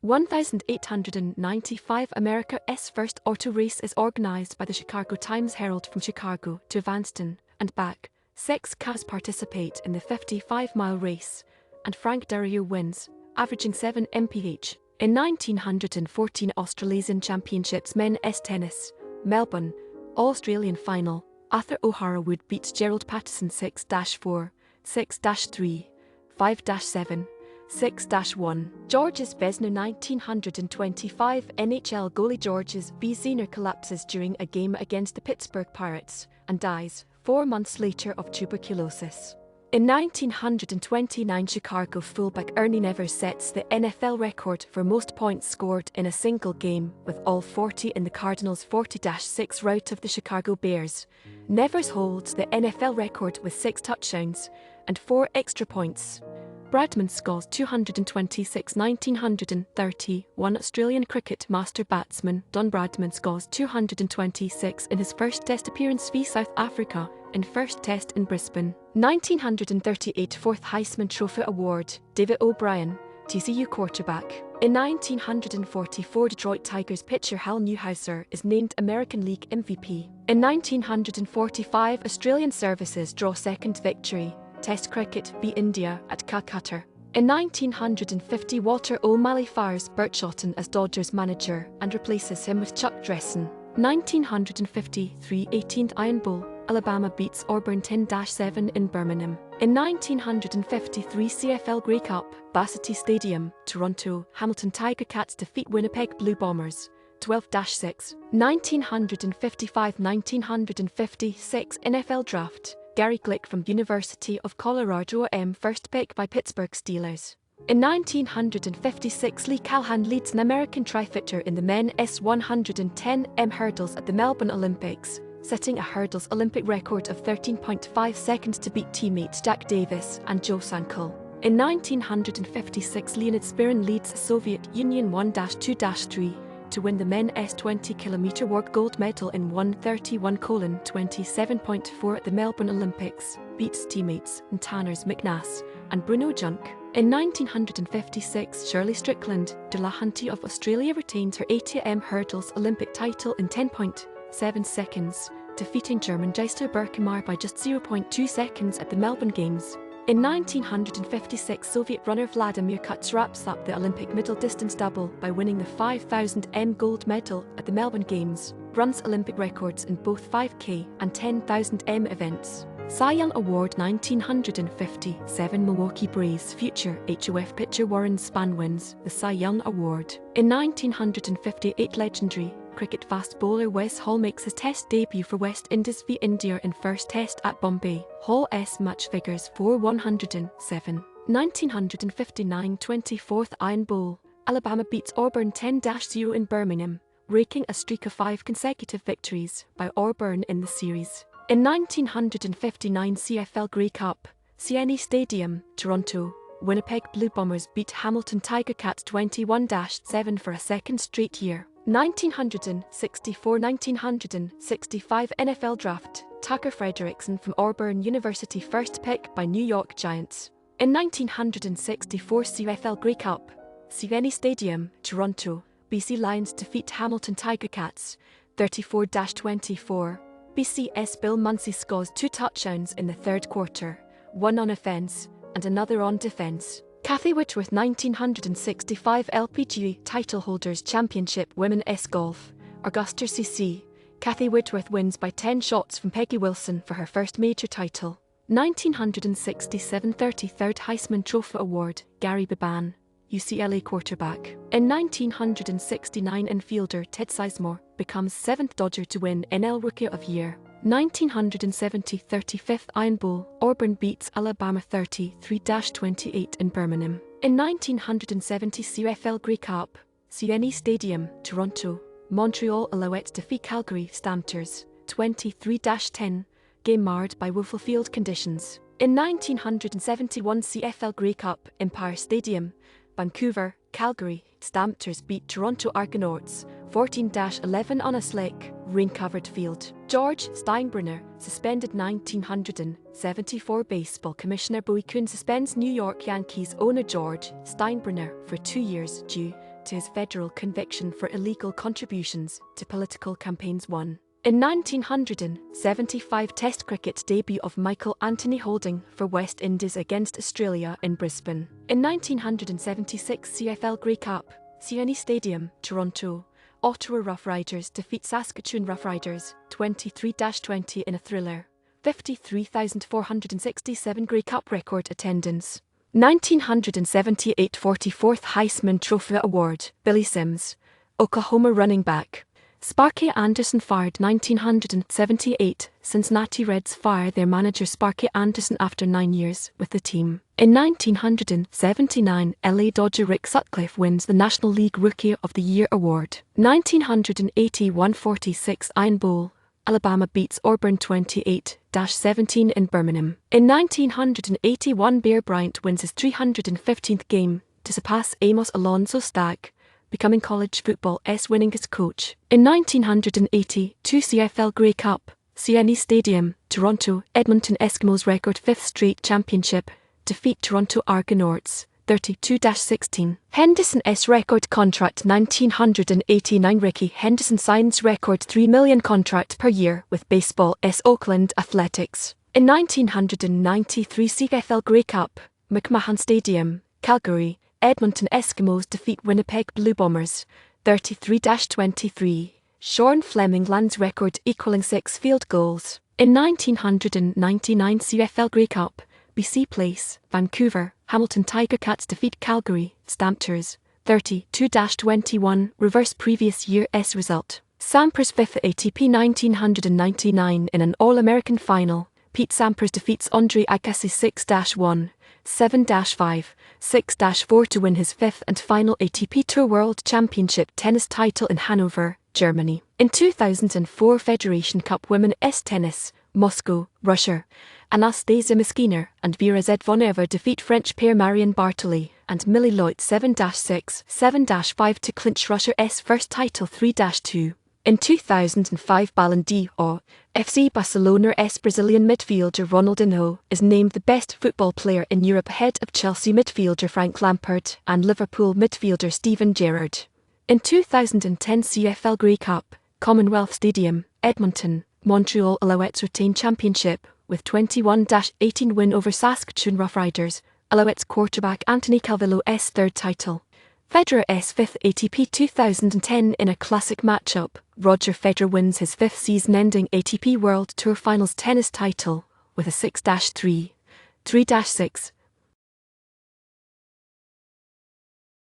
1895 America's first auto race is organized by the Chicago Times-Herald from Chicago to Evanston and back. 6 cars participate in the 55-mile race, and Frank Duryea wins, averaging 7 mph. In 1914 Australasian Championships Men's Tennis, Melbourne, Australian Final, Arthur O'Hara Wood beats Gerald Patterson 6-4, 6-3, 5-7, 6-1. Georges Vezina 1925 NHL goalie Georges Vezina collapses during a game against the Pittsburgh Pirates and dies 4 months later of tuberculosis. In 1929 Chicago fullback Ernie Nevers sets the NFL record for most points scored in a single game, with all 40 in the Cardinals' 40-6 rout of the Chicago Bears. Nevers holds the NFL record with 6 touchdowns and 4 extra points. Bradman Scores 226 1931 Australian cricket master batsman Don Bradman scores 226 in his first Test appearance v South Africa in first Test in Brisbane. 1938 4th Heisman Trophy Award, Davey O'Brien, TCU quarterback. In 1944 Detroit Tigers pitcher Hal Newhouser is named American League MVP. In 1945 Australian services draw second victory, Test cricket v India at Calcutta. In 1950 Walter O'Malley fires Burt Shotton as Dodgers manager and replaces him with Chuck Dressen. 1953 18th Iron Bowl, Alabama beats Auburn 10-7 in Birmingham. In 1953 CFL Grey Cup, Varsity Stadium, Toronto, Hamilton Tiger Cats defeat Winnipeg Blue Bombers 12-6. 1955-1956 NFL Draft, Gary Glick from University of Colorado A&M first pick by Pittsburgh Steelers. In 1956 Lee Calhoun leads an American trifighter in the men's 110m hurdles at the Melbourne Olympics, setting a hurdles Olympic record of 13.5 seconds to beat teammates Jack Davis and Joe Sankel. In 1956 Leonid Spirin leads Soviet Union 1-2-3 to win the men's 20km work gold medal in 1:31:27.4 at the Melbourne Olympics, beats teammates Tanners McNass and Bruno Junk. In 1956 Shirley Strickland, de la Hunty of Australia retains her 80m hurdles Olympic title in 10.7 seconds, defeating German Gisela Birkemeyer by just 0.2 seconds at the Melbourne Games. In 1956 Soviet runner Vladimir Kuts wraps up the Olympic middle distance double by winning the 5,000m gold medal at the Melbourne Games, runs Olympic records in both 5K and 10,000m events. Cy Young Award 1957 Milwaukee Braves future HOF pitcher Warren Spahn wins the Cy Young Award. In 1958 legendary cricket fast bowler Wes Hall makes his Test debut for West Indies v India in first Test at Bombay. Hall's match figures 4-107. 1959 24th Iron Bowl, Alabama beats Auburn 10-0 in Birmingham, breaking a streak of 5 consecutive victories by Auburn in the series. In 1959 CFL Grey Cup, CNE Stadium, Toronto, Winnipeg Blue Bombers beat Hamilton Tiger Cats 21-7 for a second straight year. 1964-1965 NFL Draft, Tucker Frederickson from Auburn University first pick by New York Giants. In 1964 CFL Grey Cup, CNE Stadium, Toronto, BC Lions defeat Hamilton Tiger Cats 34-24. BC's Bill Munsey scores 2 touchdowns in the third quarter, one on offense and another on defense. Kathy Whitworth 1965 LPGA Title Holders Championship Women's Golf, Augusta CC. Kathy Whitworth wins by 10 shots from Peggy Wilson for her first major title. 1967 33rd Heisman Trophy Award, Gary Beban, UCLA quarterback. In 1969 infielder Ted Sizemore becomes 7th Dodger to win NL Rookie of Year. 1970 35th Iron Bowl, Auburn beats Alabama 33-28 in Birmingham. In 1970 CFL Grey Cup, CNE Stadium, Toronto, Montreal Alouettes defeat Calgary Stampers 23-10, game marred by woeful field conditions. In 1971 CFL Grey Cup, Empire Stadium, Vancouver, Calgary Stampers beat Toronto Argonauts 14-11 on a slick, rain-covered field. George Steinbrenner Suspended 1974 Baseball Commissioner Bowie Kuhn suspends New York Yankees owner George Steinbrenner for 2 years due to his federal conviction for illegal contributions to political campaigns. 1. In 1975 Test cricket debut of Michael Anthony Holding for West Indies against Australia in Brisbane. In 1976 CFL Grey Cup, CNE Stadium, Toronto, Ottawa Rough Riders defeat Saskatchewan Rough Riders 23-20 in a thriller. 53,467 Grey Cup record attendance. 1978 44th Heisman Trophy Award, Billy Sims, Oklahoma running back. Sparky Anderson fired 1978, Cincinnati Reds fire their manager Sparky Anderson after 9 years with the team. In 1979, LA Dodger Rick Sutcliffe wins the National League Rookie of the Year award. 1981 46 Iron Bowl, Alabama beats Auburn 28-17 in Birmingham. In 1981 Bear Bryant wins his 315th game to surpass Amos Alonzo Stack, becoming college football's winningest coach. In 1982 CFL Grey Cup, CNE Stadium, Toronto, Edmonton Eskimos record 5th straight championship, defeat Toronto Argonauts 32-16. Henderson's record contract 1989 Ricky Henderson signs record $3 million contract per year with baseball's Oakland Athletics. In 1993 CFL Grey Cup, McMahon Stadium, Calgary, Edmonton Eskimos defeat Winnipeg Blue Bombers 33-23. Sean Fleming lands record equaling 6 field goals. In 1999 CFL Grey Cup, BC Place, Vancouver, Hamilton Tiger Cats defeat Calgary Stampers 32-21. Reverse previous year's result. Sampras 5th ATP 1999 in an All-American final. Pete Sampras defeats Andre Agassi 6-1, 7-5, 6-4 to win his 5th and final ATP Tour World Championship tennis title in Hanover, Germany. In 2004 Federation Cup Women's Tennis, Moscow, Russia, Anastasia Miskina and Vera Zvonareva defeat French pair Marion Bartoli and Millie Loit 7-6, 7-5 to clinch Russia's first title 3-2. In 2005 Ballon d'Or, FC Barcelona's Brazilian midfielder Ronaldinho is named the best football player in Europe ahead of Chelsea midfielder Frank Lampard and Liverpool midfielder Steven Gerrard. In 2010 CFL Grey Cup, Commonwealth Stadium, Edmonton, Montreal Alouettes retain championship with 21-18 win over Saskatchewan Roughriders, Alouettes quarterback Anthony Calvillo's third title. Federer's 5th ATP 2010 in a classic matchup, Roger Federer wins his 5th season-ending ATP World Tour Finals tennis title with a 6-3, 3-6,